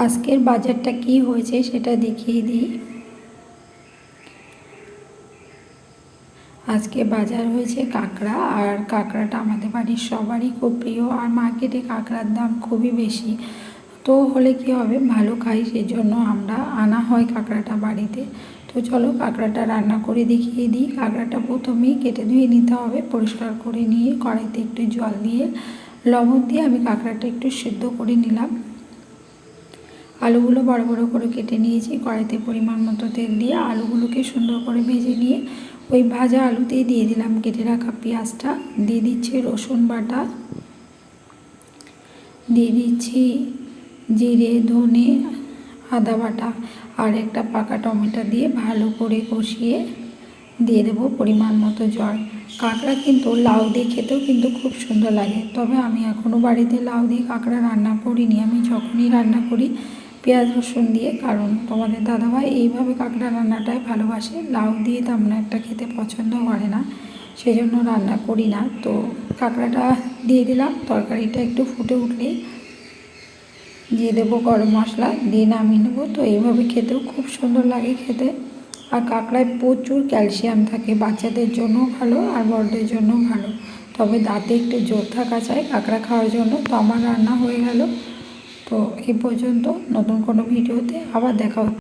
আজকের বাজারটা কি হয়েছে সেটা দেখিয়ে দিই। আজকে বাজার হয়েছে কাঁকড়া, আর কাঁকড়াটা আমাদের বাড়ির সবারই খুব প্রিয়, আর মার্কেটে কাঁকড়ার দাম খুবই বেশি। তো হলে কি হবে, ভালো খাই সেজন্য আমরা আনা হয় কাঁকড়াটা বাড়িতে। তো চলো কাঁকড়াটা রান্না করে দেখিয়ে দিই। কাঁকড়াটা প্রথমেই কেটে ধুয়ে নিতে হবে, পরিষ্কার করে নিয়ে কড়াইতে একটু জল দিয়ে লবণ দিয়ে আমি কাঁকড়াটা একটু সিদ্ধ করে নিলাম। আলুগুলো বড় বড় করে কেটে নিয়েছি, কড়াইতে পরিমাণ মতো তেল দিয়ে আলুগুলোকে সুন্দর করে ভেজে নিয়ে ওই ভাজা আলুতেই দিয়ে দিলাম কেটে রাখা পেঁয়াজটা, দিয়ে দিচ্ছি রসুন বাটা, দিয়ে দিচ্ছি জিরে ধনে আদা বাটা, আর একটা পাকা টমেটো দিয়ে ভালো করে কষিয়ে দিয়ে দেবো পরিমাণ মতো জল। কাঁকড়া কিন্তু লাউ দিয়ে খেতেও কিন্তু খুব সুন্দর লাগে, তবে আমি এখনও বাড়িতে লাউ দিয়ে কাঁকড়া রান্না করিনি। আমি যখনই রান্না করি পেঁয়াজ রসুন দিয়ে, কারণ তোমাদের দাদাভাই এইভাবে কাঁকড়া রান্নাটাই ভালোবাসে, লাউ দিয়ে তেমন একটা খেতে পছন্দ করে না, সেজন্য রান্না করি না। তো কাঁকড়াটা দিয়ে দিলাম, তরকারিটা একটু ফুটে উঠলেই দিয়ে দেবো গরম মশলা, দিয়ে নামিয়ে নেবো। তো এইভাবে খেতেও খুব সুন্দর লাগে খেতে। আর কাঁকড়ায় প্রচুর ক্যালসিয়াম থাকে, বাচ্চাদের জন্য ভালো আর বড়দের জন্য ভালো, তবে দাঁতে একটু জোর থাকা চাই কাঁকড়া খাওয়ার জন্য। তো আমার রান্না হয়ে গেল। তো এই পর্যন্ত, নতুন কোনো ভিডিওতে আবার দেখা হচ্ছে।